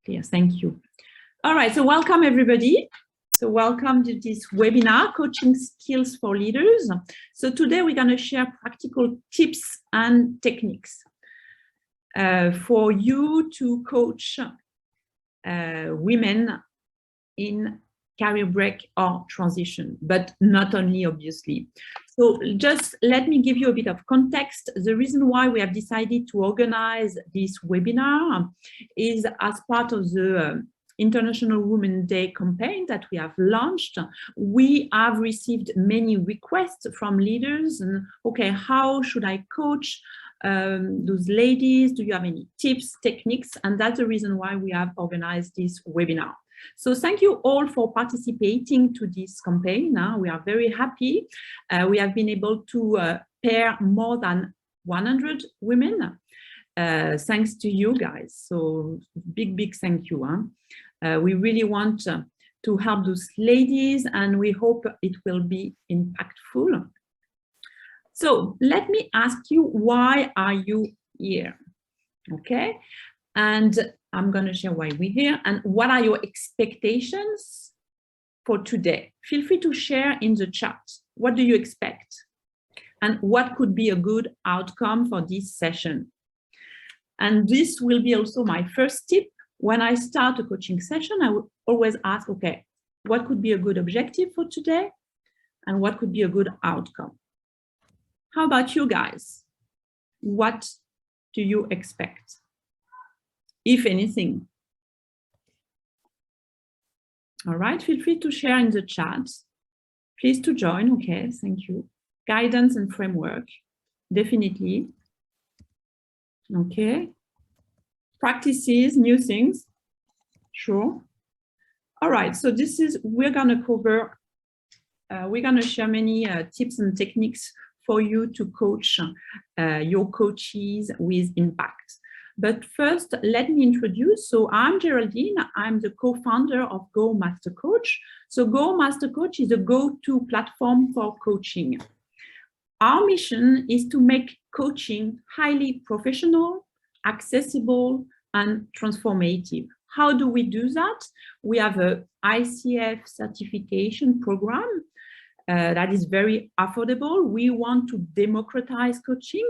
clear. Thank you. All right, so welcome everybody. So welcome to this webinar, Coaching Skills for Leaders. So today we're going to share practical tips and techniques for you to coach women in career break or transition, but not only, obviously. So just let me give you a bit of context. The reason why we have decided to organize this webinar is as part of the International Women's Day campaign that we have launched. We have received many requests from leaders and, okay, how should I coach those ladies? Do you have any tips, techniques? And that's the reason why we have organized this webinar. So thank you all for participating to this campaign. We are very happy. We have been able to pair more than 100 women, thanks to you guys. So big thank you. We really want to help those ladies, and we hope it will be impactful. So let me ask you, why are you here? Okay, and I'm going to share why we're here and what are your expectations for today. Feel free to share in the chat. What do you expect? And what could be a good outcome for this session? And this will be also my first tip. When I start a coaching session, I will always ask, okay, what could be a good objective for today? And what could be a good outcome? How about you guys? What do you expect, if anything? All right, feel free to share in the chat. Please to join, okay, thank you. Guidance and framework, definitely. Okay. Practices, new things, sure. All right, so this is, we're gonna cover, we're gonna share many tips and techniques for you to coach your coaches with impact. But first, let me introduce. So I'm Geraldine. I'm the co-founder of Go Master Coach. So Go Master Coach is a go-to platform for coaching. Our mission is to make coaching highly professional, accessible, and transformative. How do we do that? We have an ICF certification program that is very affordable. We want to democratize coaching.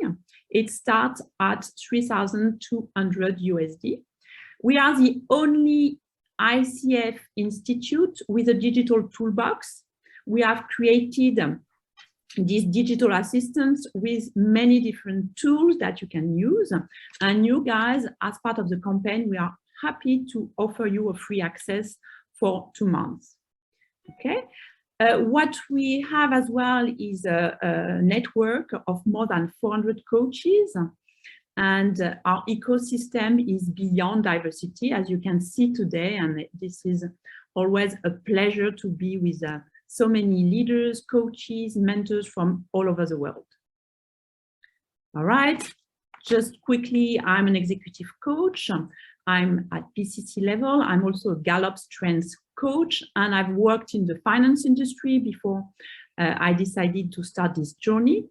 It starts at 3,200 USD. We are the only ICF institute with a digital toolbox. We have created these digital assistants with many different tools that you can use. And you guys, as part of the campaign, we are happy to offer you a free access for 2 months. Okay. What we have as well is a network of more than 400 coaches, and our ecosystem is beyond diversity, as you can see today. And this is always a pleasure to be with so many leaders, coaches, mentors from all over the world. All right, just quickly, I'm an executive coach. I'm at PCC level. I'm also a Gallup Strengths coach, and I've worked in the finance industry before I decided to start this journey.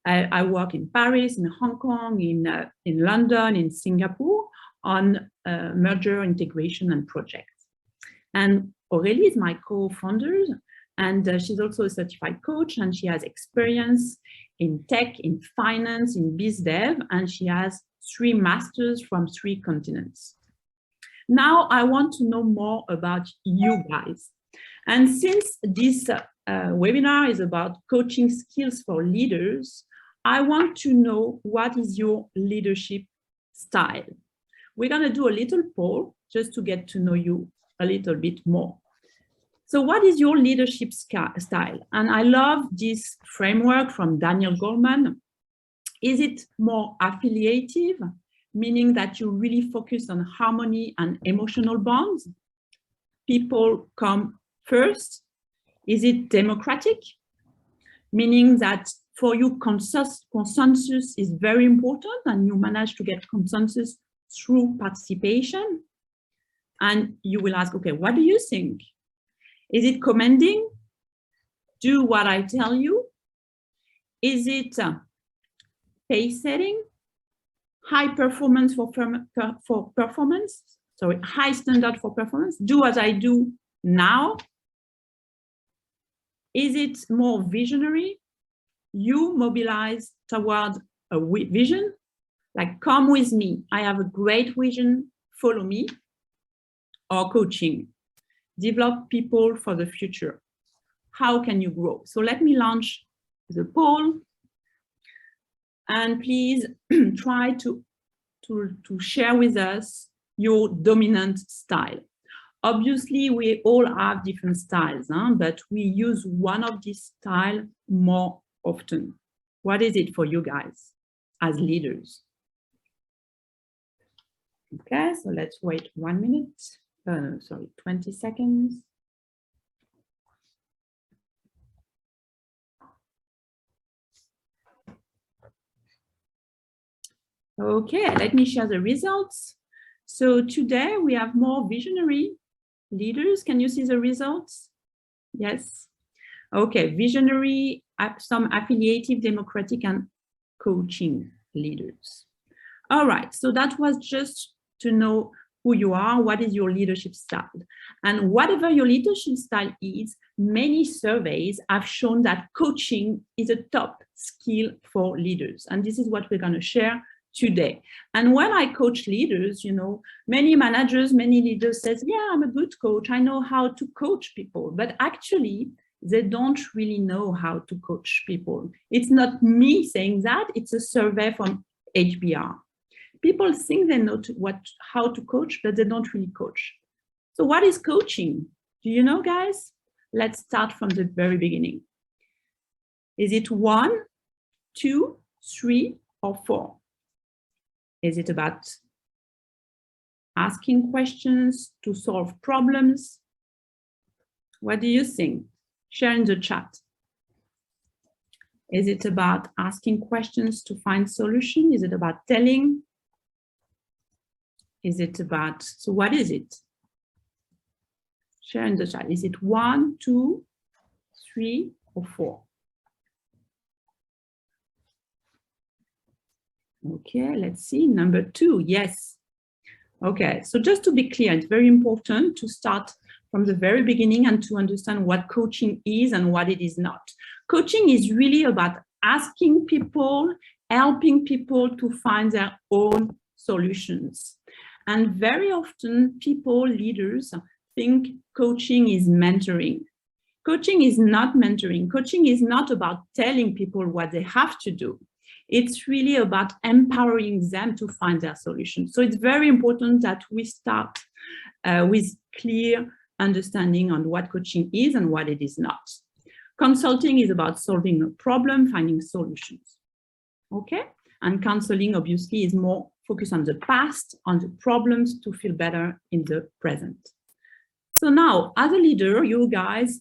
I work in Paris, in Hong Kong, in London, in Singapore on merger, integration, and projects. And Aurélie is my co-founder, and she's also a certified coach, and she has experience in tech, in finance, in biz dev, and she has 3 masters from 3 continents. Now I want to know more about you guys. And since this webinar is about coaching skills for leaders, I want to know, what is your leadership style? We're going to do a little poll just to get to know you a little bit more. So what is your leadership style? And I love this framework from Daniel Goleman. Is it more affiliative, meaning that you really focus on harmony and emotional bonds? People come first. Is it democratic, meaning that for you consensus is very important and you manage to get consensus through participation? And you will ask, okay, what do you think? Is it commending? Do what I tell you? Is it pace setting? High performance for performance sorry, high standard for performance, do what I do now? Is it more visionary? You mobilize toward a vision, like come with me, I have a great vision, follow me. Or coaching, develop people for the future. How can you grow? So let me launch the poll, and please try to share with us your dominant style. Obviously, we all have different styles, but we use one of these styles more often. What is it for you guys as leaders? Okay, so let's wait 1 minute. Sorry, 20 seconds. Okay, let me share the results. So today we have more visionary leaders. Can you see the results? Yes. Okay, visionary, some affiliative, democratic, and coaching leaders. All right, so that was just to know who you are, what is your leadership style. And whatever your leadership style is, many surveys have shown that coaching is a top skill for leaders. And this is what we're going to share today. And when I coach leaders, you know, many managers, many leaders says, yeah, I'm a good coach. I know how to coach people. But actually, they don't really know how to coach people. It's not me saying that. It's a survey from HBR. People think they know how to coach, but they don't really coach. So what is coaching? Do you know, guys? Let's start from the very beginning. Is it 1, 2, 3, or 4? Is it about asking questions to solve problems? What do you think? Share in the chat. Is it about asking questions to find solutions? Is it about telling? Is it about, so what is it? Share in the chat. Is it 1, 2, 3, or 4? Okay, let's see. Number 2, yes. Okay, so just to be clear, it's very important to start from the very beginning and to understand what coaching is and what it is not. Coaching is really about asking people, helping people to find their own solutions. And very often people, leaders, think coaching is mentoring. Coaching is not mentoring. Coaching is not about telling people what they have to do. It's really about empowering them to find their solution. So it's very important that we start with clear understanding on what coaching is and what it is not. Consulting is about solving a problem, finding solutions. Okay? And counseling obviously is more focused on the past, on the problems to feel better in the present. So now, as a leader, you guys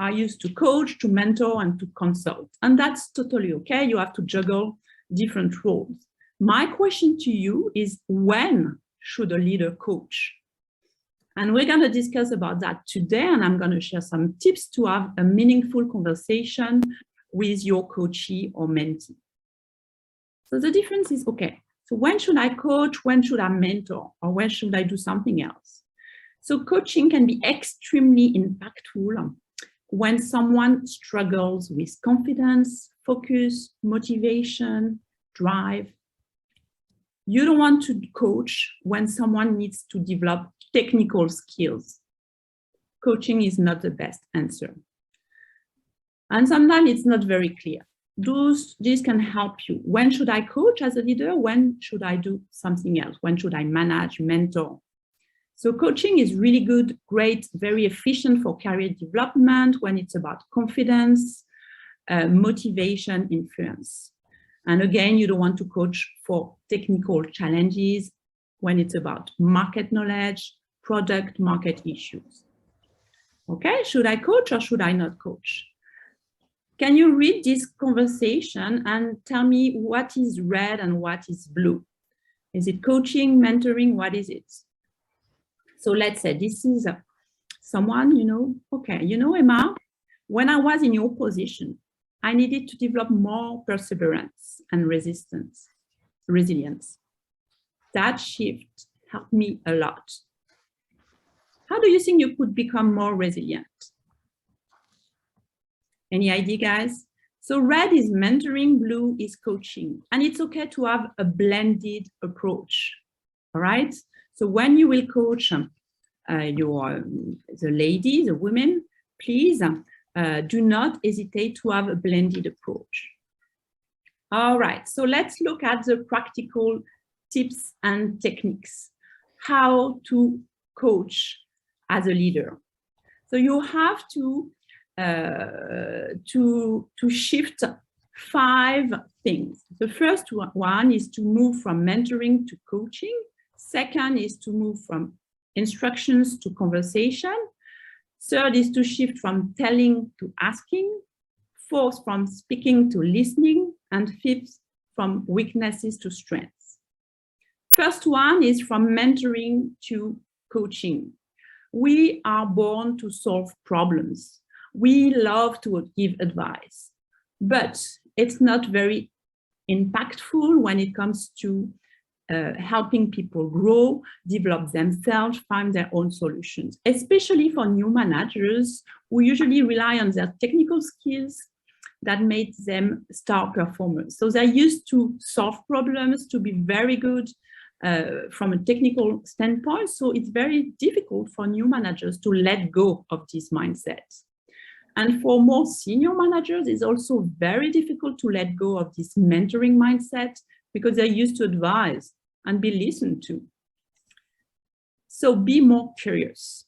are used to coach, to mentor, and to consult. And that's totally okay. You have to juggle different roles. My question to you is, when should a leader coach? And we're going to discuss about that today, and I'm going to share some tips to have a meaningful conversation with your coachee or mentee. So the difference is, okay, so when should I coach? When should I mentor? Or when should I do something else? So coaching can be extremely impactful when someone struggles with confidence, focus, motivation, drive. You don't want to coach when someone needs to develop technical skills. Coaching is not the best answer. And sometimes it's not very clear. This can help you. When should I coach as a leader? When should I do something else? When should I manage, mentor? So coaching is really good, great, very efficient for career development when it's about confidence, motivation, influence. And again, you don't want to coach for technical challenges when it's about market knowledge, product, market issues. Okay, should I coach or should I not coach? Can you read this conversation and tell me what is red and what is blue? Is it coaching, mentoring? What is it? So let's say this is someone, you know, okay, you know, Emma, when I was in your position, I needed to develop more perseverance and resilience. That shift helped me a lot. How do you think you could become more resilient? Any idea, guys? So red is mentoring, blue is coaching. And it's okay to have a blended approach, all right? So when you will coach the ladies, the women, please do not hesitate to have a blended approach. All right, so let's look at the practical tips and techniques. How to coach as a leader. So you have to shift 5 things. The first one is to move from mentoring to coaching. Second is to move from instructions to conversation. Third is to shift from telling to asking. Fourth, from speaking to listening. And fifth, from weaknesses to strengths. First one is from mentoring to coaching. We are born to solve problems. We love to give advice, but it's not very impactful when it comes to helping people grow, develop themselves, find their own solutions, especially for new managers who usually rely on their technical skills that make them star performers. So they're used to solve problems, to be very good from a technical standpoint. So it's very difficult for new managers to let go of this mindset. And for more senior managers, it's also very difficult to let go of this mentoring mindset because they're used to advise and be listened to. So be more curious.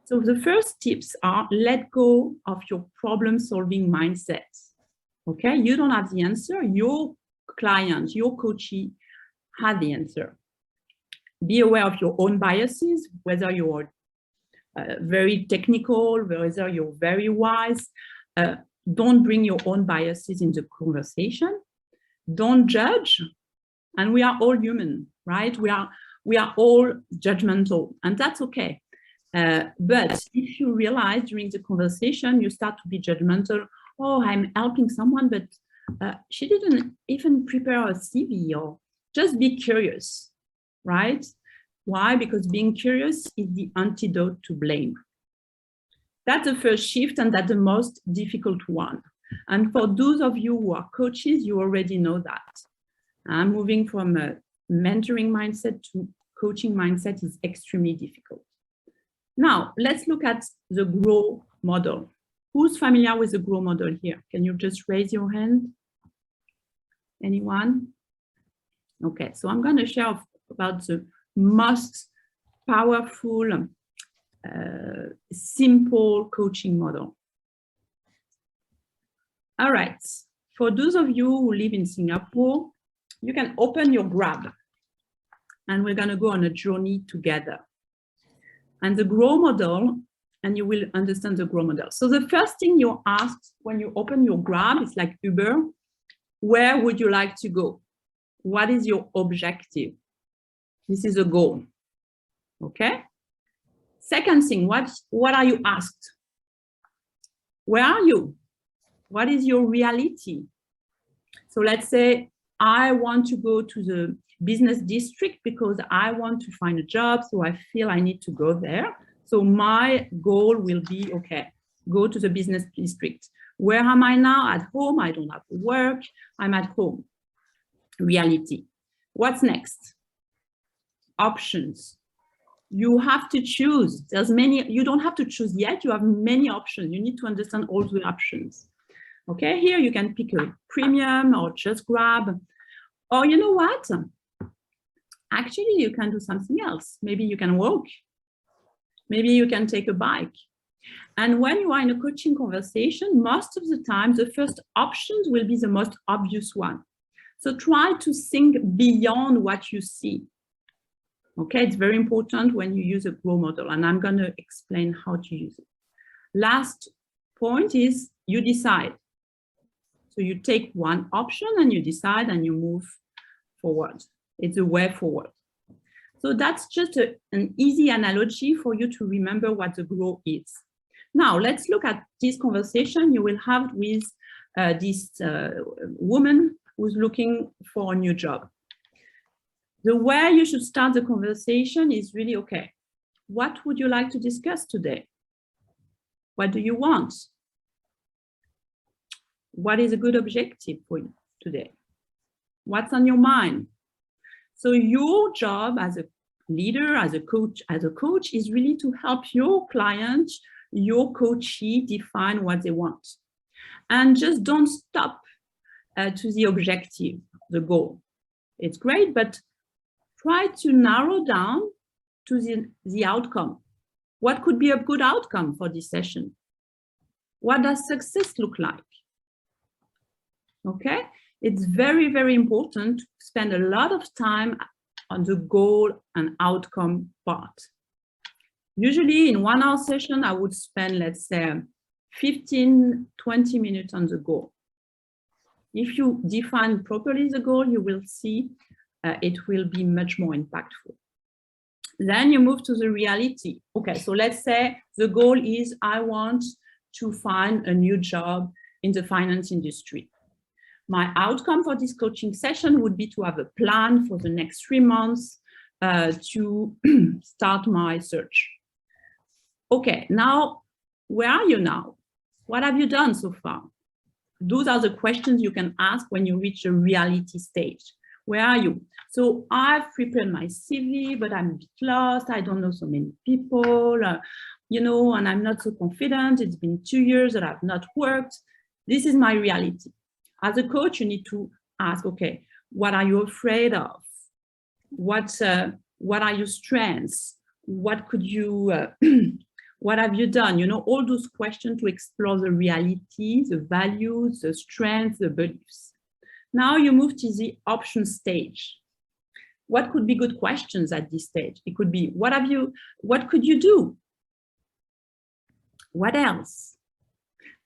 So the first tips are let go of your problem-solving mindset. Okay, you don't have the answer. Your client, your coachee has the answer. Be aware of your own biases, whether you're very technical, whether you're very wise. Don't bring your own biases in the conversation. Don't judge. And we are all human, right? We are all judgmental, and that's okay. But if you realize during the conversation, you start to be judgmental, oh, I'm helping someone, but she didn't even prepare a CV, or just be curious, right? Why? Because being curious is the antidote to blame. That's the first shift, and that's the most difficult one. And for those of you who are coaches, you already know that. Moving from a mentoring mindset to coaching mindset is extremely difficult. Now, let's look at the GROW model. Who's familiar with the GROW model here? Can you just raise your hand? Anyone? Okay, so I'm going to share about the most powerful, simple coaching model. All right, for those of you who live in Singapore, you can open your Grab and we're going to go on a journey together. And the GROW model, and you will understand the GROW model. So the first thing you're asked when you open your Grab, it's like Uber, where would you like to go? What is your objective? This is a goal, okay? Second thing, what are you asked? Where are you? What is your reality? So let's say I want to go to the business district because I want to find a job, so I feel I need to go there. So my goal will be, okay, go to the business district. Where am I now? At home, I don't have to work, I'm at home. Reality. What's next? Options. You have to choose. There's many, you don't have to choose yet, you have many options. You need to understand all the options. Okay, here you can pick a premium or just Grab. Or you know what? Actually, you can do something else. Maybe you can walk. Maybe you can take a bike. And when you are in a coaching conversation, most of the time, the first options will be the most obvious one. So try to think beyond what you see. Okay, it's very important when you use a GROW model, and I'm going to explain how to use it. Last point is you decide. So you take one option and you decide and you move forward. It's a way forward. So that's just an easy analogy for you to remember what the GROW is. Now, let's look at this conversation you will have with this woman who's looking for a new job. The way you should start the conversation is really, okay, What would you like to discuss today? What do you want? What is a good objective for you today? What's on your mind? So your job as a leader, as a coach is really to help your client, your coachee define what they want. And just don't stop to the objective, the goal. It's great, but try to narrow down to the outcome. What could be a good outcome for this session? What does success look like? Okay, it's very, very important to spend a lot of time on the goal and outcome part. Usually in 1 hour session, I would spend, let's say, 15, 20 minutes on the goal. If you define properly the goal, you will see it will be much more impactful. Then you move to the reality. Okay, so let's say the goal is I want to find a new job in the finance industry. My outcome for this coaching session would be to have a plan for the next 3 months to start my search. Okay, now, where are you now? What have you done so far? Those are the questions you can ask when you reach the reality stage. Where are you? So I've prepared my CV, but I'm a bit lost. I don't know so many people, you know, and I'm not so confident. It's been 2 years that I've not worked. This is my reality. As a coach, you need to ask, okay, what are you afraid of? What are your strengths? What could you, what have you done? You know, all those questions to explore the reality, the values, the strengths, the beliefs. Now you move to the option stage. What could be good questions at this stage? It could be, what could you do? What else?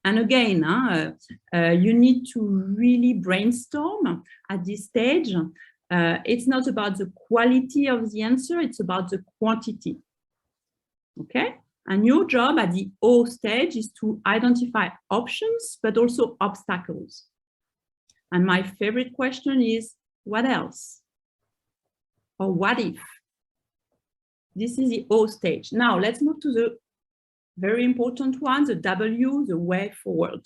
And again, you need to really brainstorm at this stage. It's not about the quality of the answer, it's about the quantity. Okay? And your job at the O stage is to identify options, but also obstacles. And my favorite question is, what else? Or what if? This is the O stage. Now let's move to the very important one, the W, the way forward.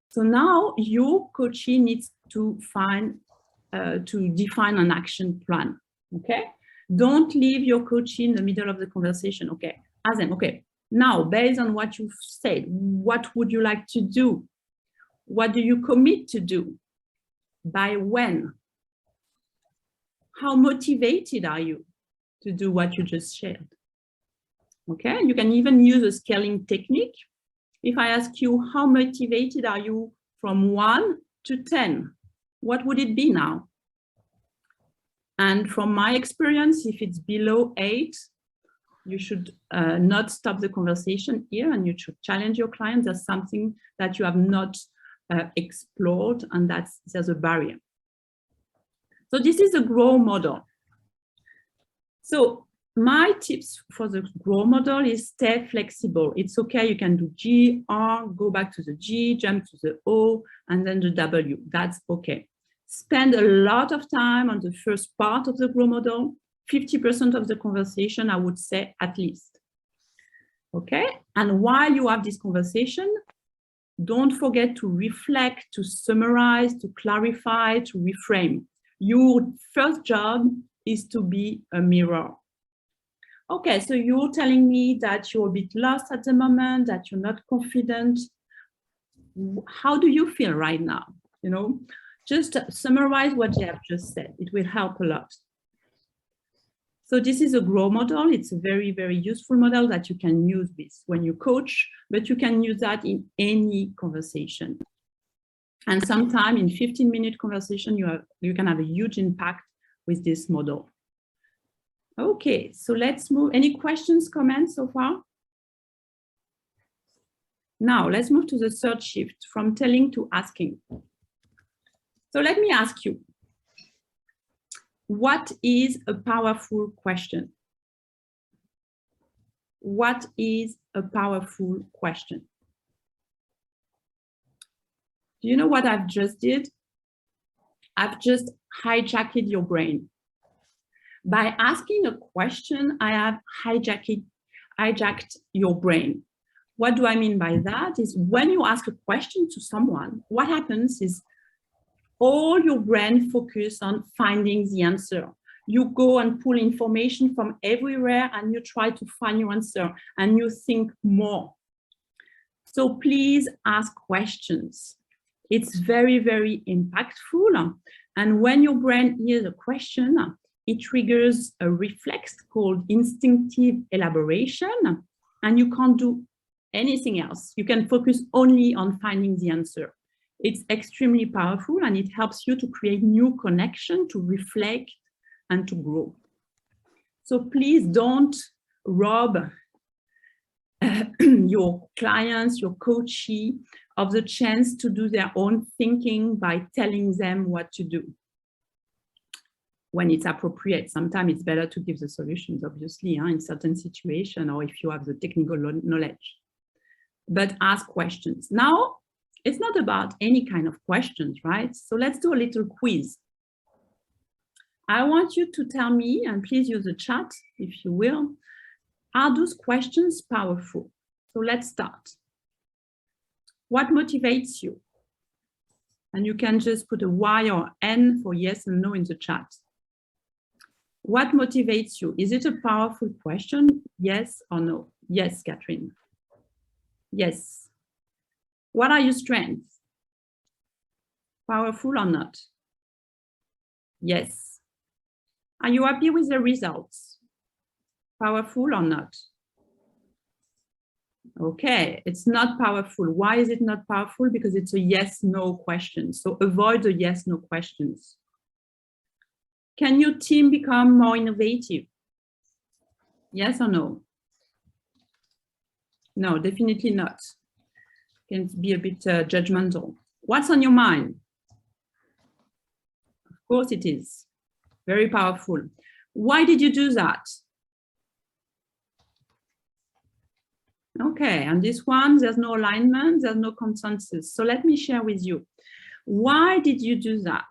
So now your coachee needs to define an action plan, okay? Don't leave your coachee in the middle of the conversation, okay? Ask them, okay, now based on what you've said, what would you like to do? What do you commit to do? By when? How motivated are you to do what you just shared? Okay, you can even use a scaling technique. If I ask you, how motivated are you from 1 to 10? What would it be now? And from my experience, if it's below 8, you should not stop the conversation here, and you should challenge your client. There's something that you have not explored, and there's a barrier. So this is a GROW model. So my tips for the GROW model is stay flexible. It's okay, you can do G, R, go back to the G, jump to the O, and then the W. That's okay. Spend a lot of time on the first part of the GROW model, 50% of the conversation, I would say, at least. Okay, and while you have this conversation, don't forget to reflect, to summarize, to clarify, to reframe. Your first job is to be a mirror. Okay, so you're telling me that you're a bit lost at the moment, that you're not confident. How do you feel right now? You know, just summarize what you have just said. It will help a lot. So this is a GROW model. It's a very, very useful model that you can use this when you coach, but you can use that in any conversation. And sometime in 15-minute conversation, you can have a huge impact with this model. Okay, so let's move. Any questions, comments so far? Now let's move to the third shift, from telling to asking. So let me ask you, what is a powerful question? What is a powerful question? Do you know what I've just did? I've just hijacked your brain. By asking a question, I have hijacked your brain. What do I mean by that? Is when you ask a question to someone, what happens is all your brain focus on finding the answer. You go and pull information from everywhere and you try to find your answer and you think more. So please ask questions. It's very, very impactful. And when your brain hears a question, it triggers a reflex called instinctive elaboration, and you can't do anything else. You can focus only on finding the answer. It's extremely powerful and it helps you to create new connection, to reflect and to grow. So please don't rob your clients, your coachee, of the chance to do their own thinking by telling them what to do. When it's appropriate, sometimes it's better to give the solutions, obviously, in certain situations, or if you have the technical knowledge. But ask questions. Now, it's not about any kind of questions, right? So let's do a little quiz. I want you to tell me, and please use the chat if you will, are those questions powerful? So let's start. What motivates you? And you can just put a Y or N for yes and no in the chat. What motivates you? Is it a powerful question? Yes or no? Yes, Catherine. Yes. What are your strengths? Powerful or not? Yes. Are you happy with the results? Powerful or not? Okay, it's not powerful. Why is it not powerful? Because it's a yes-no question. So avoid the yes-no questions. Can your team become more innovative? Yes or no? No, definitely not. Can be a bit judgmental. What's on your mind? Of course it is. Very powerful. Why did you do that? Okay, and this one, there's no alignment, there's no consensus. So let me share with you. Why did you do that?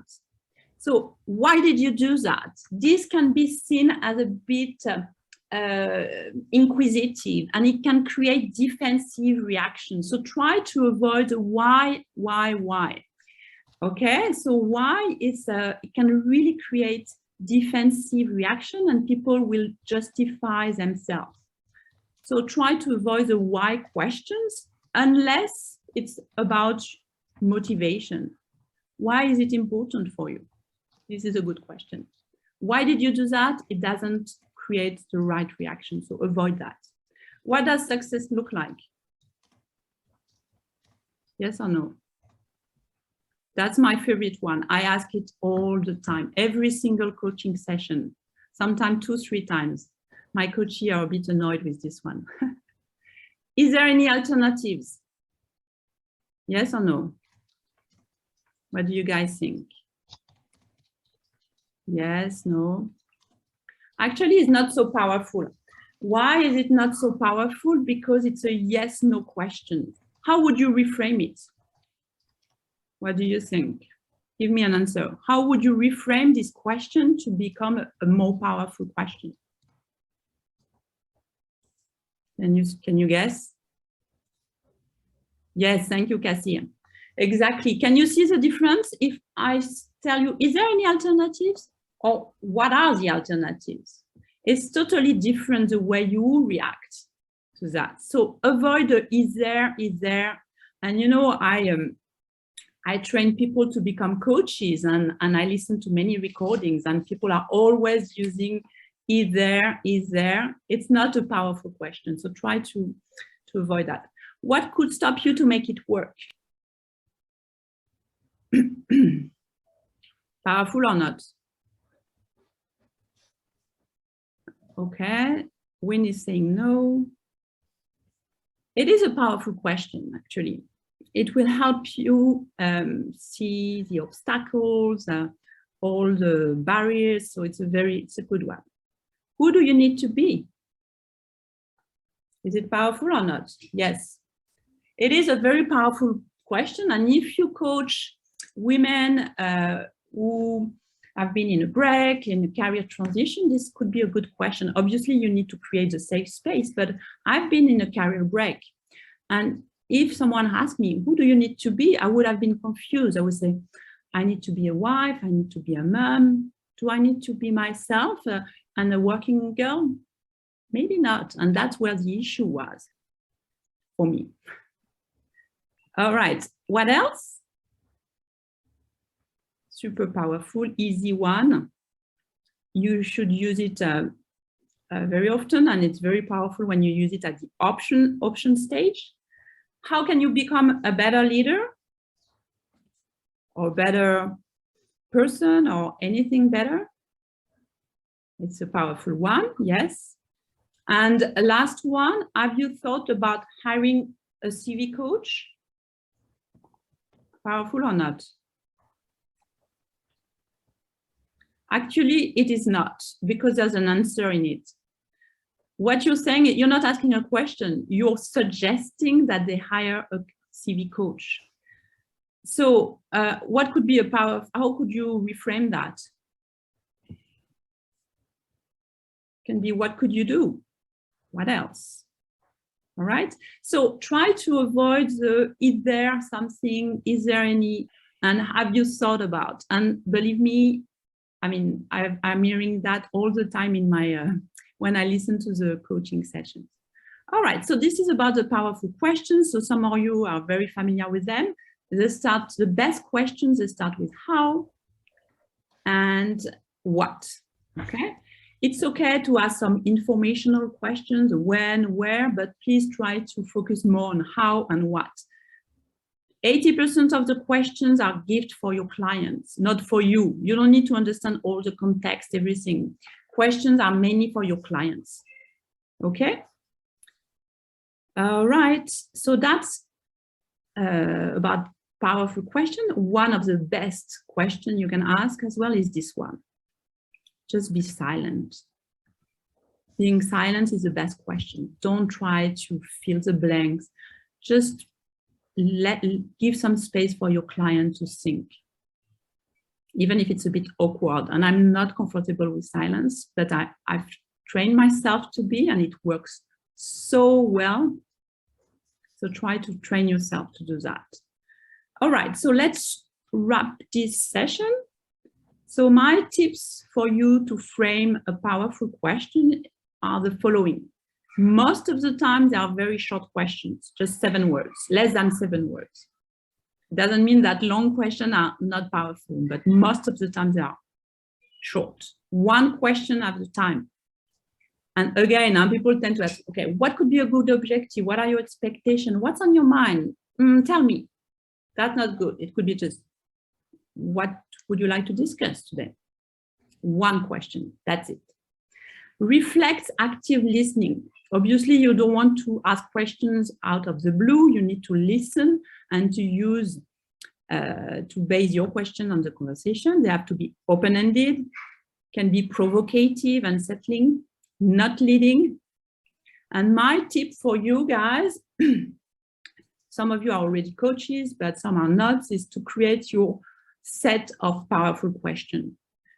So why did you do that? This can be seen as a bit inquisitive, and it can create defensive reactions. So try to avoid the why. Okay, so why is it can really create defensive reaction and people will justify themselves. So try to avoid the why questions unless it's about motivation. Why is it important for you? This is a good question. Why did you do that? It doesn't create the right reaction, so avoid that. What does success look like? Yes or no? That's my favorite one. I ask it all the time, every single coaching session, sometimes 2-3 times. My coachees are a bit annoyed with this one. Is there any alternatives? Yes or no? What do you guys think? Yes, no? Actually, it's not so powerful. Why is it not so powerful? Because it's a yes, no question. How would you reframe it? What do you think? Give me an answer. How would you reframe this question to become a more powerful question? Can you guess? Yes, thank you, Cassie. Exactly. Can you see the difference if I tell you, is there any alternatives? Or what are the alternatives? It's totally different the way you react to that. So avoid the is there. And you know, I train people to become coaches and I listen to many recordings and people are always using is there. It's not a powerful question. So try to avoid that. What could stop you to make it work? Powerful or not? Okay, Win is saying no. It is a powerful question, actually. It will help you see the obstacles, all the barriers. So it's a good one. Who do you need to be? Is it powerful or not? Yes. It is a very powerful question. And if you coach women who I've been in a break, in a career transition. This could be a good question. Obviously, you need to create a safe space, but I've been in a career break. And if someone asked me, who do you need to be? I would have been confused. I would say, I need to be a wife. I need to be a mom. Do I need to be myself and a working girl? Maybe not. And that's where the issue was for me. All right. What else? Super powerful, easy one. You should use it very often, and it's very powerful when you use it at the option stage. How can you become a better leader or better person or anything better? It's a powerful one, yes. And last one, have you thought about hiring a CV coach? Powerful or not? Actually, it is not, because there's an answer in it. What you're saying, you're not asking a question, you're suggesting that they hire a CV coach. So what could be a how could you reframe that? Can be, what could you do? What else? All right. So try to avoid the, is there something, is there any, and have you thought about? And believe me, I mean, I'm hearing that all the time in my, when I listen to the coaching sessions. All right, so this is about the powerful questions. So some of you are very familiar with them. They start, the best questions, they start with how and what, okay? It's okay to ask some informational questions, when, where, but please try to focus more on how and what. 80% of the questions are gift for your clients, not for you. You don't need to understand all the context, everything. Questions are mainly for your clients, okay? All right, so that's about powerful question. One of the best questions you can ask as well is this one. Just be silent. Being silent is the best question. Don't try to fill the blanks. Just give some space for your client to think, even if it's a bit awkward. And I'm not comfortable with silence, but I've trained myself to be, and it works so well. So try to train yourself to do that. All right, so let's wrap this session. So my tips for you to frame a powerful question are the following. Most of the time, they are very short questions, just 7 words, less than 7 words. Doesn't mean that long questions are not powerful, but most of the time they are short. 1 question at a time. And again, people tend to ask, okay, what could be a good objective? What are your expectations? What's on your mind? Tell me. That's not good. It could be just, what would you like to discuss today? 1 question, that's it. Reflect active listening. Obviously, you don't want to ask questions out of the blue. You need to listen and to use, to base your question on the conversation. They have to be open-ended, can be provocative and settling, not leading. And my tip for you guys, some of you are already coaches, but some are not, is to create your set of powerful questions,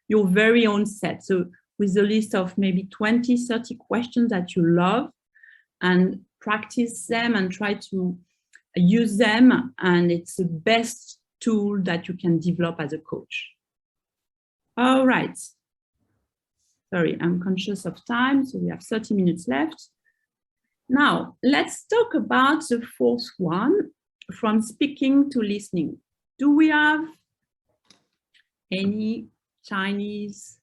your very own set. So with a list of maybe 20, 30 questions that you love, and practice them and try to use them. And it's the best tool that you can develop as a coach. All right. Sorry, I'm conscious of time, so we have 30 minutes left. Now, let's talk about the 4th one, from speaking to listening. Do we have any Chinese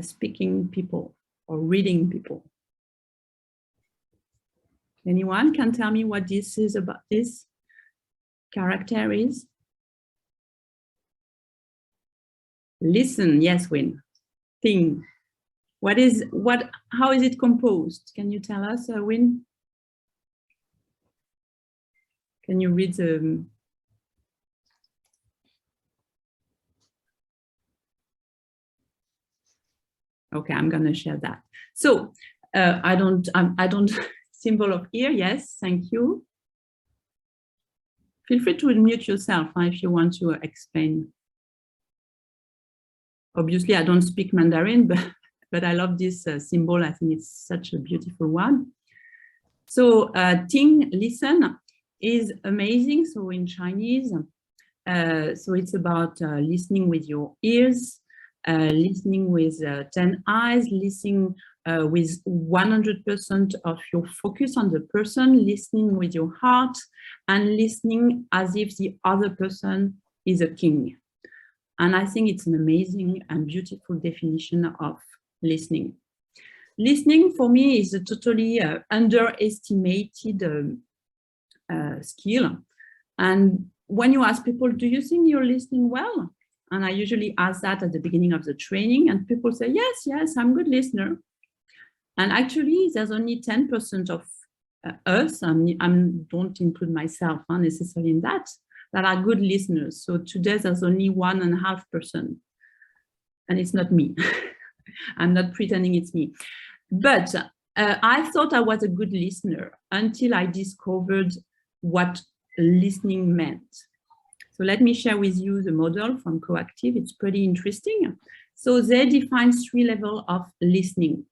speaking people or reading people? Anyone can tell me what this is about, this character is? Listen, yes, Win. Think. How is it composed? Can you tell us, Win? Can you read the... Okay, I'm gonna share that. So I don't symbol of ear, yes, thank you. Feel free to unmute yourself if you want to explain. Obviously, I don't speak Mandarin, but I love this symbol. I think it's such a beautiful one. So Ting, listen, is amazing. So in Chinese, so it's about listening with your ears, listening with 10 eyes, listening with 100% of your focus on the person, listening with your heart, and listening as if the other person is a king. And I think it's an amazing and beautiful definition of listening. Listening for me is a totally underestimated skill. And when you ask people, do you think you're listening well? And I usually ask that at the beginning of the training, and people say, yes, yes, I'm a good listener. And actually, there's only 10% of us, I don't include myself necessarily in that are good listeners. So today there's only 1.5%. And it's not me. I'm not pretending it's me. But I thought I was a good listener until I discovered what listening meant. So let me share with you the model from Coactive. It's pretty interesting. So they define 3 levels of listening.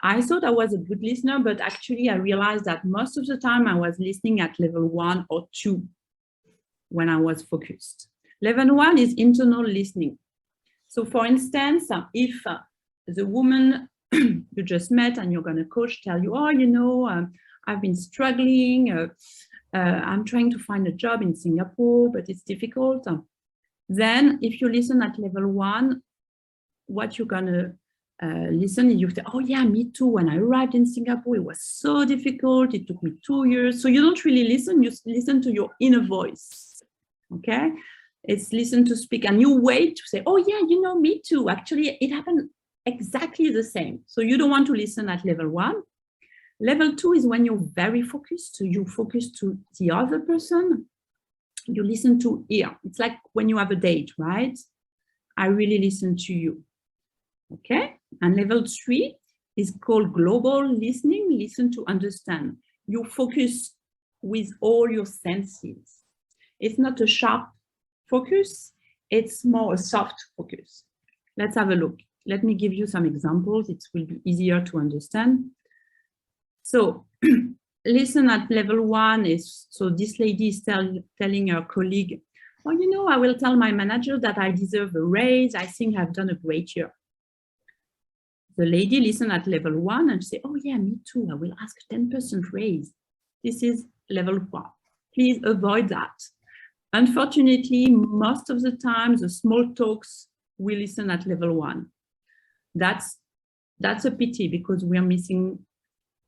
I thought I was a good listener, but actually I realized that most of the time I was listening at level 1 or 2 when I was focused. Level 1 is internal listening. So for instance, if the woman you just met and you're going to coach tell you, oh, you know, I've been struggling, I'm trying to find a job in Singapore, but it's difficult. Then if you listen at level 1, what you're going to listen is you say, oh yeah, me too. When I arrived in Singapore, it was so difficult. It took me 2 years. So you don't really listen, you listen to your inner voice. Okay, it's listen to speak, and you wait to say, oh yeah, you know, me too. Actually, it happened exactly the same. So you don't want to listen at level 1. Level 2 is when you're very focused. So you focus to the other person. You listen to ear. It's like when you have a date, right? I really listen to you. Okay, and level 3 is called global listening. Listen to understand. You focus with all your senses. It's not a sharp focus, it's more a soft focus. Let's have a look. Let me give you some examples. It will be easier to understand. So listen at level 1 is, so this lady is telling her colleague, oh, you know, I will tell my manager that I deserve a raise. I think I've done a great year. The lady listen at level 1 and say, oh yeah, me too. I will ask 10% raise. This is level 1. Please avoid that. Unfortunately, most of the time, the small talks we listen at level 1. That's a pity because we are missing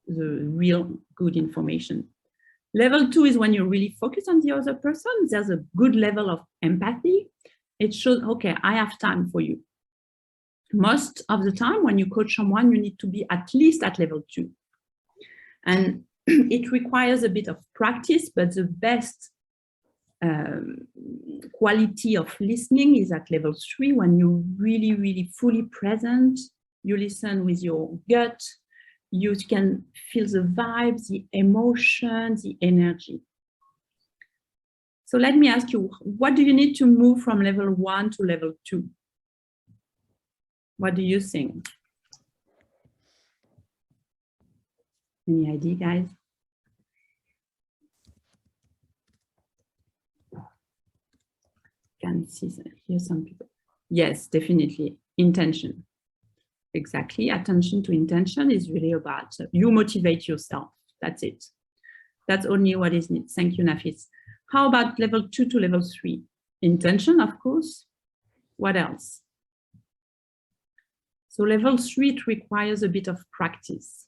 the real good information. Level 2 is when you really focus on the other person. There's a good level of empathy. It shows, okay, I have time for you. Most of the time when you coach someone, you need to be at least at level 2. And it requires a bit of practice, but the best quality of listening is at level 3 when you're really, really fully present. You listen with your gut. You can feel the vibes, the emotion, the energy. So let me ask you, what do you need to move from level 1 to level 2? What do you think? Any idea, guys? Can see here some people. Yes, definitely. Intention. Exactly. Attention to intention is really about you motivate yourself. That's it. That's only what is needed. Thank you, Nafis. How about level 2 to level 3? Intention, of course. What else? So level 3, it requires a bit of practice.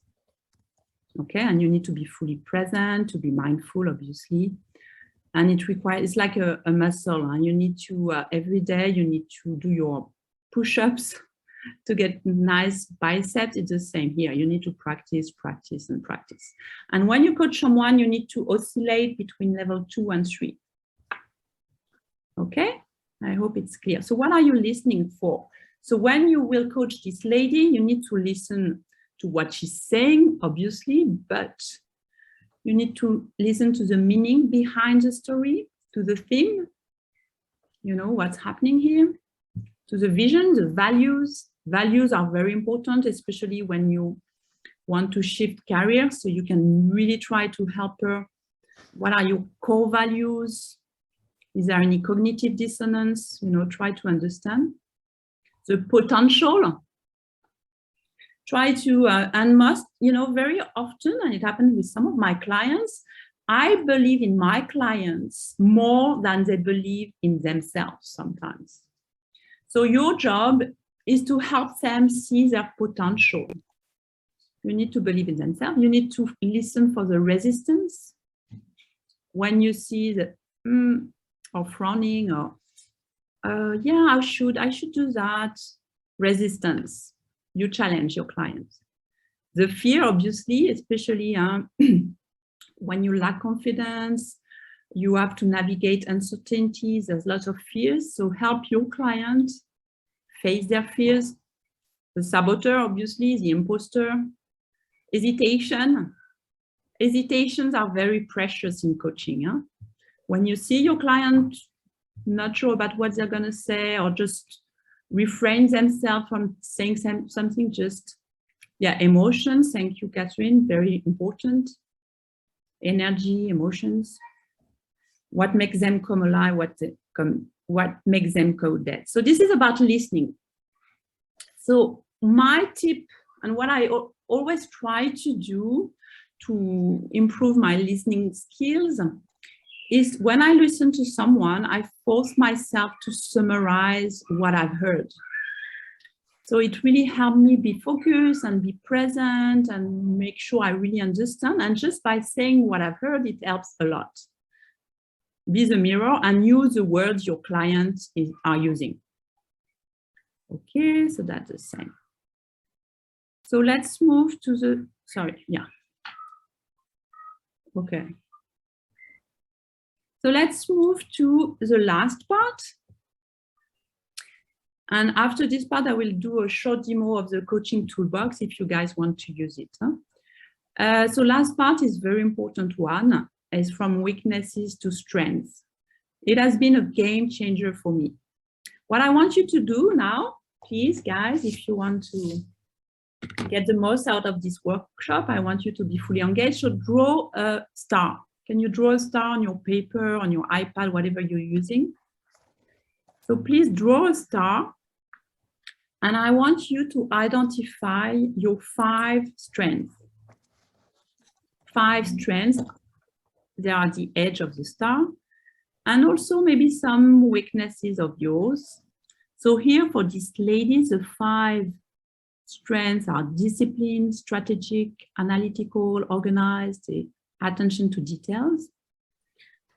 Okay, and you need to be fully present, to be mindful, obviously. And it requires, it's like a muscle. And you need to, every day, you need to do your push-ups to get nice biceps. It's the same here. You need to practice, practice, and practice. And when you coach someone, you need to oscillate between level 2 and 3. Okay, I hope it's clear. So what are you listening for? So when you will coach this lady, you need to listen to what she's saying, obviously, but you need to listen to the meaning behind the story, to the theme, you know, what's happening here. to the vision, the values. Values are very important, especially when you want to shift careers. So you can really try to help her. What are your core values? Is there any cognitive dissonance? You know, try to understand. The potential. Try to, and must, you know, very often, and it happened with some of my clients, I believe in my clients more than they believe in themselves sometimes. So your job is to help them see their potential. You need to believe in themselves. You need to listen for the resistance. When you see the or frowning or yeah, I should do that. Resistance. You challenge your client. The fear, obviously, especially when you lack confidence, you have to navigate uncertainties. There's lots of fears. So help your client face their fears. The saboteur, obviously, the imposter. Hesitation. Hesitations are very precious in coaching. Huh? When you see your client not sure about what they're going to say or just refrain themselves from saying something, just, yeah, emotions. Thank you, Catherine. Very important. Energy, emotions. What makes them come alive, what makes them go dead. So this is about listening. So my tip, and what I always try to do to improve my listening skills, is when I listen to someone, I force myself to summarize what I've heard. So it really helped me be focused and be present and make sure I really understand. And just by saying what I've heard, it helps a lot. Be the mirror and use the words your clients are using. Okay, so that's the same. So let's move to the, sorry, yeah. Okay. So let's move to the last part. And after this part, I will do a short demo of the coaching toolbox if you guys want to use it. Huh? So last part is very important one. It's from weaknesses to strengths. It has been a game changer for me. What I want you to do now, please, guys, if you want to get the most out of this workshop, I want you to be fully engaged. So draw a star. Can you draw a star on your paper, on your iPad, whatever you're using? So please draw a star. And I want you to identify your 5 strengths. 5 strengths. They are the edge of the star. And also maybe some weaknesses of yours. So here for these ladies, the 5 strengths are disciplined, strategic, analytical, organized, attention to details.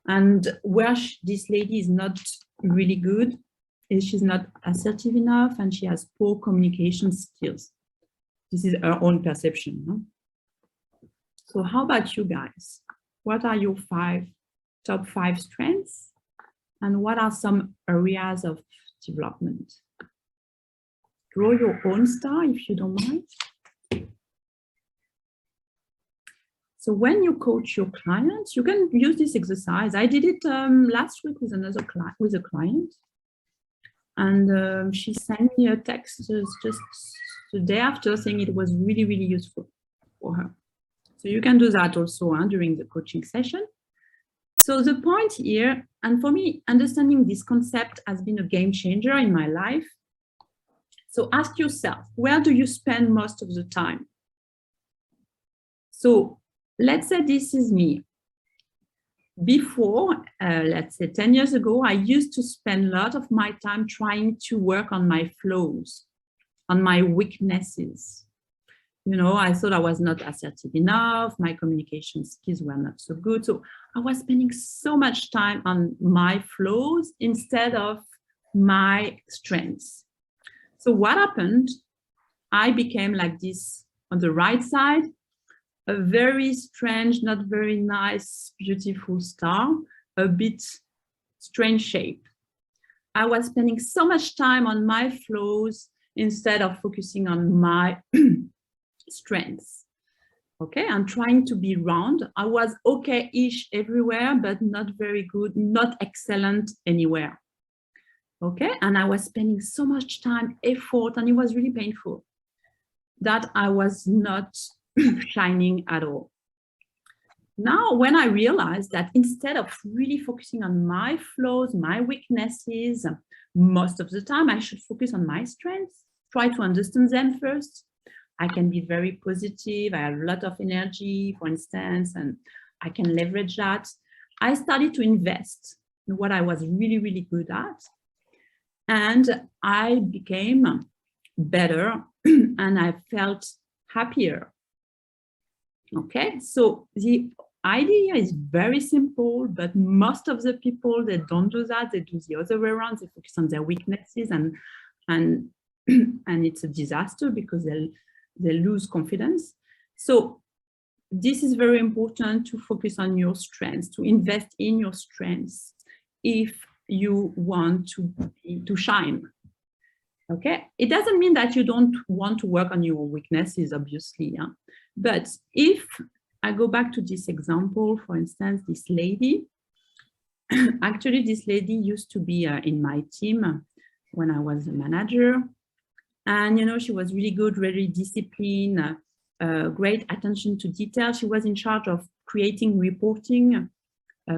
And where this lady is not really good is she's not assertive enough and she has poor communication skills. This is her own perception. No? So how about you guys? What are your top 5 strengths? And what are some areas of development? Draw your own star if you don't mind. So when you coach your clients, you can use this exercise. I did it last week with a client, and she sent me a text just the day after saying it was really, really useful for her. So you can do that also during the coaching session. So the point here, and for me, understanding this concept has been a game changer in my life. So ask yourself, where do you spend most of the time? So let's say this is me. Before, let's say 10 years ago, I used to spend a lot of my time trying to work on my flaws, on my weaknesses. You know, I thought I was not assertive enough. My communication skills were not so good. So I was spending so much time on my flaws instead of my strengths. So what happened? I became like this on the right side, a very strange, not very nice, beautiful star, a bit strange shape. I was spending so much time on my flaws instead of focusing on my strengths. Okay, I'm trying to be round. I was okay-ish everywhere, but not very good, not excellent anywhere. Okay, and I was spending so much time, effort, and it was really painful that I was not shining at all. Now, when I realized that instead of really focusing on my flaws, my weaknesses, most of the time I should focus on my strengths, try to understand them first. I can be very positive. I have a lot of energy, for instance, and I can leverage that. I started to invest in what I was really, really good at. And I became better and I felt happier. Okay, so the idea is very simple, but most of the people that don't do that, they do the other way around. They focus on their weaknesses and it's a disaster because they lose confidence. So this is very important to focus on your strengths, to invest in your strengths if you want to shine. Okay, it doesn't mean that you don't want to work on your weaknesses, obviously. Yeah? But if I go back to this example, for instance, this lady, actually this lady used to be in my team when I was a manager. And, you know, she was really good, very disciplined, great attention to detail. She was in charge of creating reporting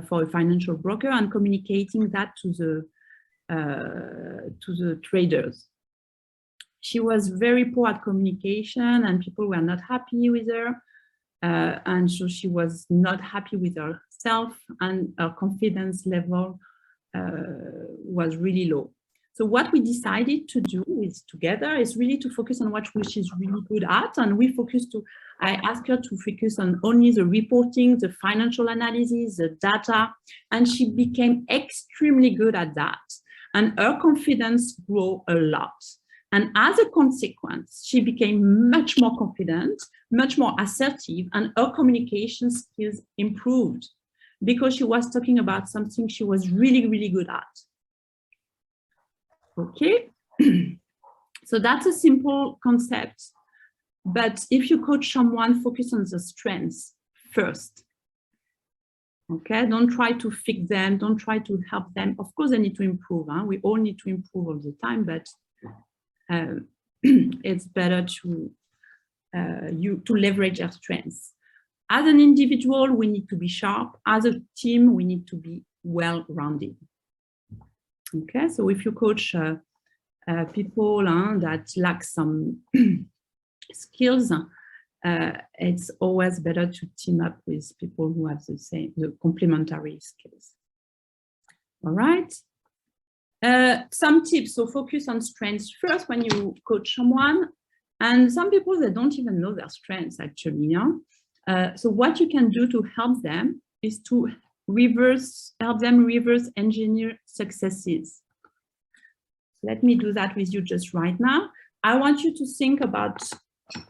for a financial broker and communicating that to the traders. She was very poor at communication and people were not happy with her. And so she was not happy with herself and her confidence level was really low. So what we decided to do together is really to focus on what she's really good at. And I asked her to focus on only the reporting, the financial analysis, the data, and she became extremely good at that. And her confidence grew a lot. And as a consequence, she became much more confident, much more assertive, and her communication skills improved because she was talking about something she was really, really good at. Okay, so that's a simple concept. But if you coach someone, focus on the strengths first. Okay, don't try to fix them, don't try to help them. Of course, they need to improve. Huh? We all need to improve all the time, but it's better to leverage our strengths. As an individual, we need to be sharp. As a team, we need to be well-rounded. Okay, so if you coach people that lack some skills, it's always better to team up with people who have the complementary skills. All right. Some tips, so focus on strengths first when you coach someone. And some people, they don't even know their strengths, actually. Yeah? So what you can do to help them is to help them reverse engineer successes. Let me do that with you just right now. I want you to think about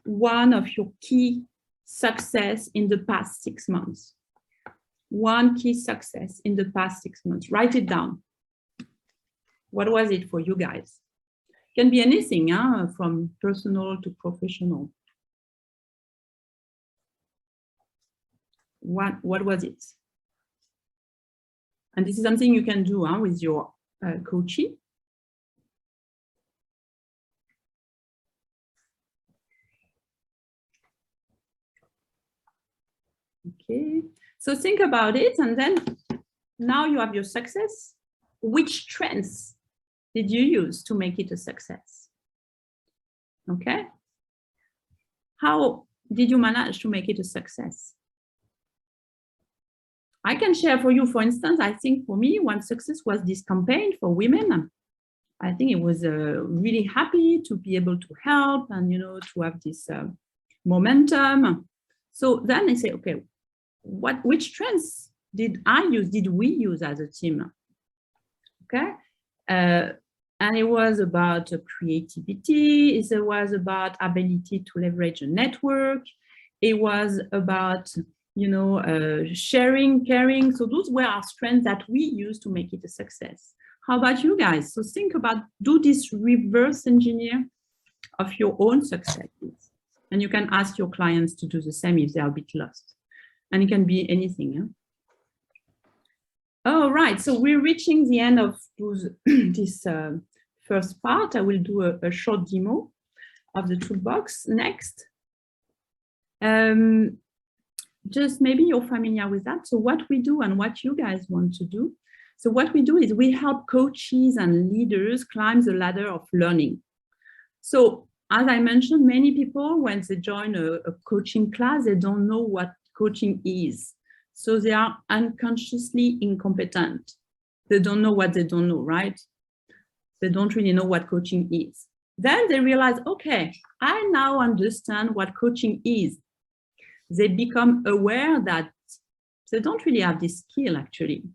one of your key success in the past 6 months. One key success in the past 6 months. Write it down. What was it for you guys? It can be anything, from personal to professional. What was it? And this is something you can do with your coachee. Okay, so think about it, and then now you have your success. Which strengths did you use to make it a success? Okay, how did you manage to make it a success? I can share for you, for instance, I think for me, one success was this campaign for women. I think it was really happy to be able to help and, you know, to have this momentum. So then I say, okay, which strengths did we use as a team? Okay. And it was about creativity. It was about ability to leverage a network. It was about, you know, sharing, caring. So those were our strengths that we used to make it a success. How about you guys? So think about, do this reverse engineer of your own successes. And you can ask your clients to do the same if they're a bit lost. And it can be anything. All right, so we're reaching the end of this first part. I will do a short demo of the toolbox next. Just maybe you're familiar with that. So what we do and what you guys want to do. So what we do is we help coaches and leaders climb the ladder of learning. So as I mentioned, many people, when they join a coaching class, they don't know what coaching is. So they are unconsciously incompetent. They don't know what they don't know, right? They don't really know what coaching is. Then they realize, okay, I now understand what coaching is. They become aware that they don't really have this skill, actually.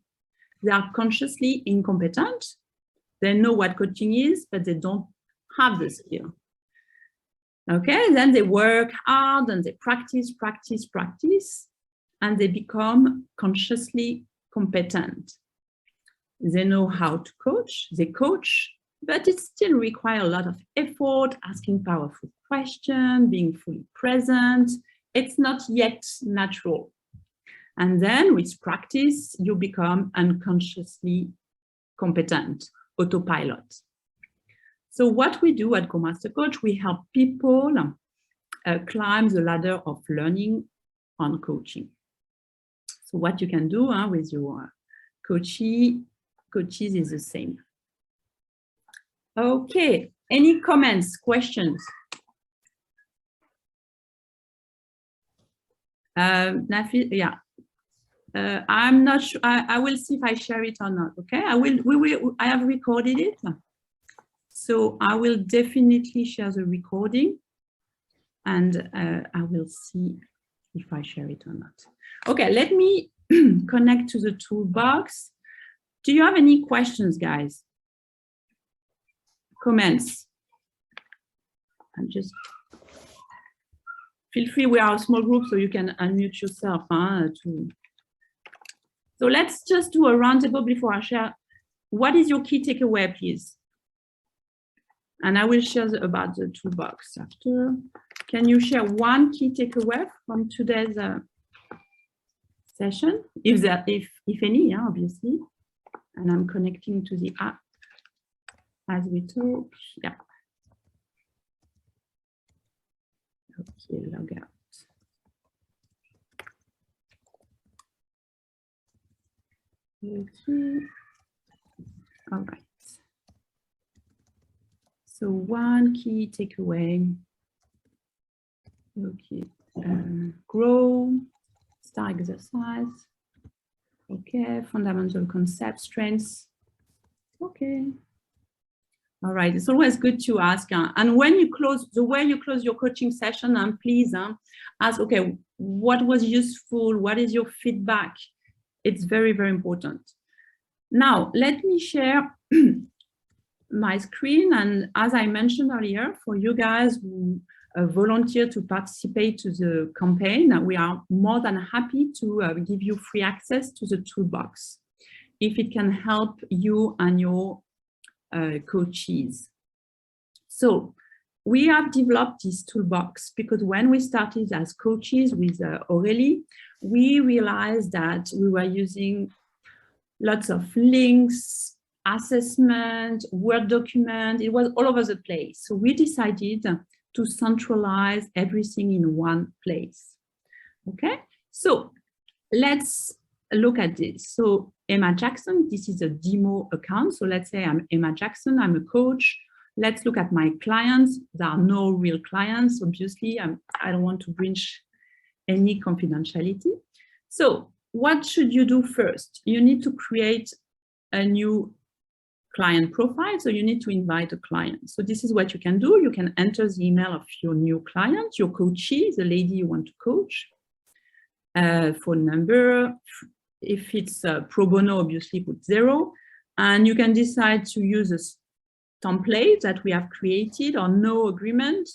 They are consciously incompetent. They know what coaching is, but they don't have the skill. Okay, then they work hard and they practice, and they become consciously competent. They know how to coach, they coach, but it still requires a lot of effort, asking powerful questions, being fully present. It's not yet natural. And then with practice, you become unconsciously competent, autopilot. So what we do at Go Master Coach, we help people climb the ladder of learning on coaching. So what you can do with your coaches is the same. Okay, any comments, questions? Nafi, yeah. I'm not sure. I will see if I share it or not. Okay, I have recorded it, so I will definitely share the recording, and I will see if I share it or not. Okay, let me connect to the toolbox. Do you have any questions, guys? Comments? And just feel free. We are a small group, so you can unmute yourself. So let's just do a roundtable before I share. What is your key takeaway, please? And I will share about the toolbox after. Can you share one key takeaway from today's session? If any, yeah, obviously. And I'm connecting to the app as we talk. Yeah. Okay, log out. Okay. All right. So one key takeaway. Okay. Grow, star exercise. Okay. Fundamental concept, strengths. Okay. All right. It's always good to ask. And when you close, the way you close your coaching session, please ask, okay, what was useful? What is your feedback? It's very, very important. Now, let me share my screen. And as I mentioned earlier, for you guys who volunteer to participate to the campaign, we are more than happy to give you free access to the toolbox if it can help you and your coaches. So we have developed this toolbox because when we started as coaches with Aurélie, we realized that we were using lots of links, assessment, Word document. It was all over the place. So we decided to centralize everything in one place. Okay, so let's look at this. So Emma Jackson, this is a demo account. So let's say I'm Emma Jackson, I'm a coach. Let's look at my clients. There are no real clients, obviously. I don't want to breach any confidentiality. So what should you do first? You need to create a new client profile. So you need to invite a client. So this is what you can do. You can enter the email of your new client, your coachee, the lady you want to coach, phone number. If it's pro bono, obviously put 0. And you can decide to use a template that we have created or no agreement,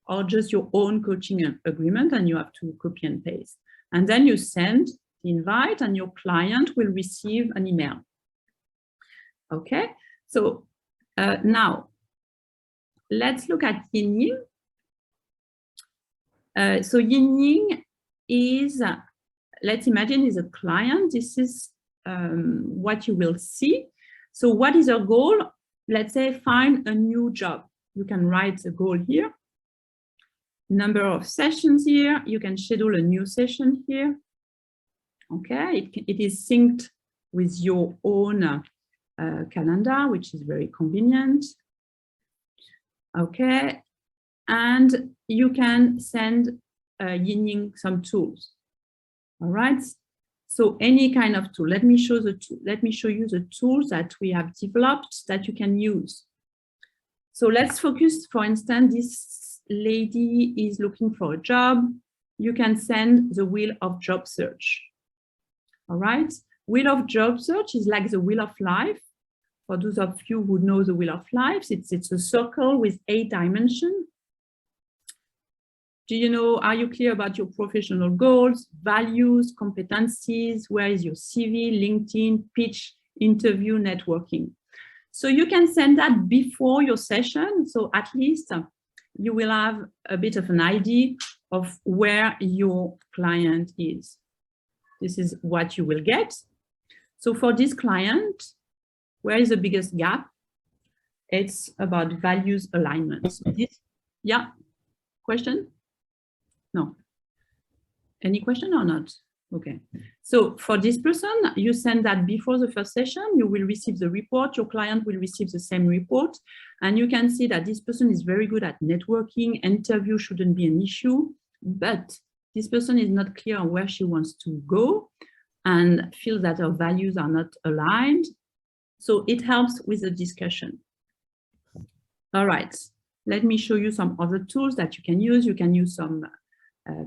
or just your own coaching agreement, and you have to copy and paste. And then you send the invite and your client will receive an email. Okay, so now let's look at Yin Ying. So Yin Ying is, let's imagine is a client. This is what you will see. So what is your goal? Let's say find a new job. You can write the goal here. Number of sessions here. You can schedule a new session here. Okay, it is synced with your own calendar, which is very convenient. Okay, and you can send Ying some tools. All right. So any kind of tool. Let me show you the tools that we have developed that you can use. So let's focus. For instance, this lady is looking for a job. You can send the wheel of job search. All right. Wheel of job search is like the wheel of life. For those of you who know the wheel of life, it's a circle with 8 dimensions. Do you know, are you clear about your professional goals, values, competencies? Where is your CV, LinkedIn, pitch, interview, networking? So you can send that before your session. So at least you will have a bit of an idea of where your client is. This is what you will get. So for this client, where is the biggest gap? It's about values alignment. So this, yeah, question? No. Any question or not? Okay. So for this person, you send that before the first session, you will receive the report, your client will receive the same report, and you can see that this person is very good at networking, interview shouldn't be an issue, but this person is not clear on where she wants to go and feels that her values are not aligned. So it helps with the discussion. All right. Let me show you some other tools that you can use. You can use some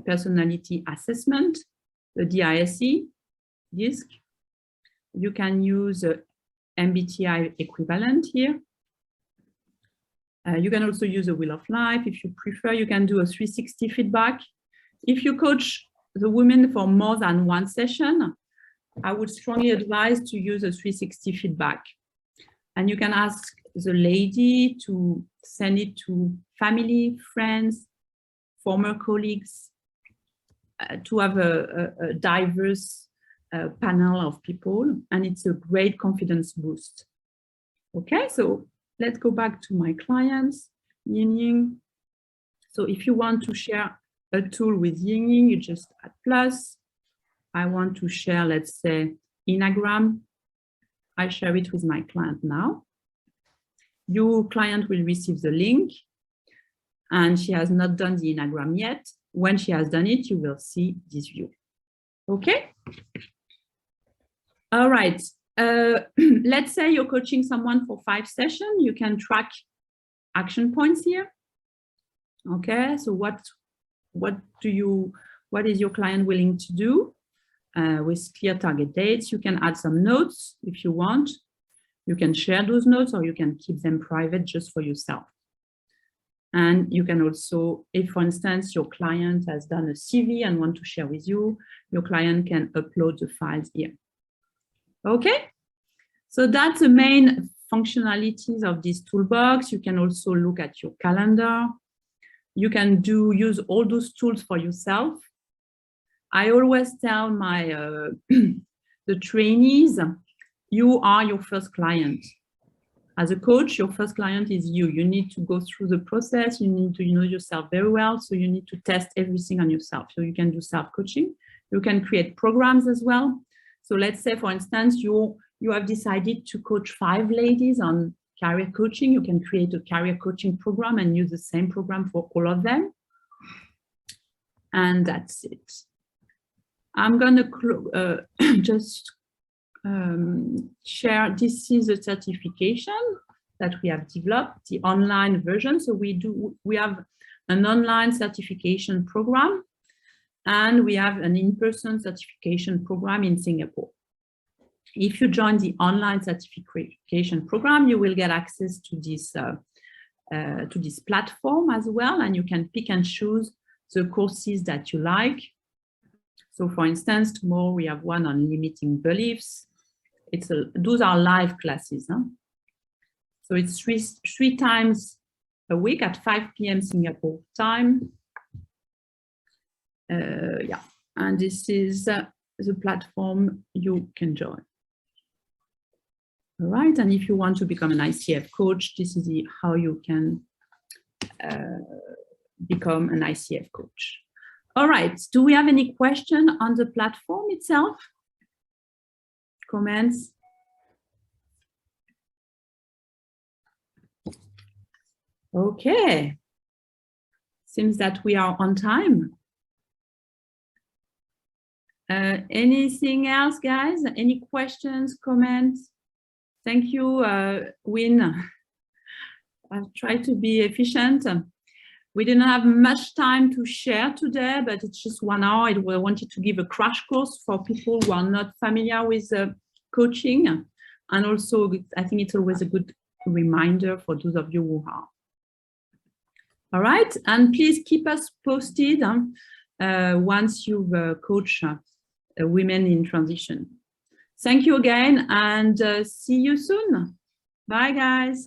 personality assessment, the DISC. You can use MBTI equivalent here. You can also use a wheel of life. If you prefer, you can do a 360 feedback. If you coach the women for more than one session, I would strongly advise to use a 360 feedback. And you can ask the lady to send it to family, friends, former colleagues, to have a diverse panel of people, and it's a great confidence boost. Okay, so let's go back to my clients, Ying. So if you want to share a tool with Ying, you just add plus. I want to share, let's say, Enneagram. I share it with my client now. Your client will receive the link, and she has not done the Enneagram yet. When she has done it, you will see this view. Okay? All right. Let's say you're coaching someone for 5 sessions. You can track action points here. Okay, so what is your client willing to do with clear target dates? You can add some notes if you want. You can share those notes, or you can keep them private just for yourself. And you can also, if for instance, your client has done a CV and want to share with you, your client can upload the files here. Okay, so that's the main functionalities of this toolbox. You can also look at your calendar. You can use all those tools for yourself. I always tell my the trainees, you are your first client. As a coach, your first client is you. You need to go through the process. You need to know yourself very well. So you need to test everything on yourself. So you can do self-coaching. You can create programs as well. So let's say, for instance, you have decided to coach 5 ladies on career coaching. You can create a career coaching program and use the same program for all of them. And that's it. I'm going to just share. This is a certification that we have developed, the online version. So we have an online certification program, and we have an in-person certification program in Singapore. If you join the online certification program, you will get access to this platform as well, and you can pick and choose the courses that you like. So for instance, tomorrow we have one on limiting beliefs. Those are live classes. Huh? So it's three times a week at 5 p.m. Singapore time. Yeah, and this is the platform you can join. All right, and if you want to become an ICF coach, this is how you can become an ICF coach. All right, do we have any question on the platform itself? Comments? Okay, seems that we are on time. Anything else, guys? Any questions, comments? Thank you, Win. I've tried to be efficient. We didn't have much time to share today, but it's just 1 hour. I wanted to give a crash course for people who are not familiar with coaching. And also, I think it's always a good reminder for those of you who are. All right, and please keep us posted once you've coached women in transition. Thank you again, and see you soon. Bye, guys.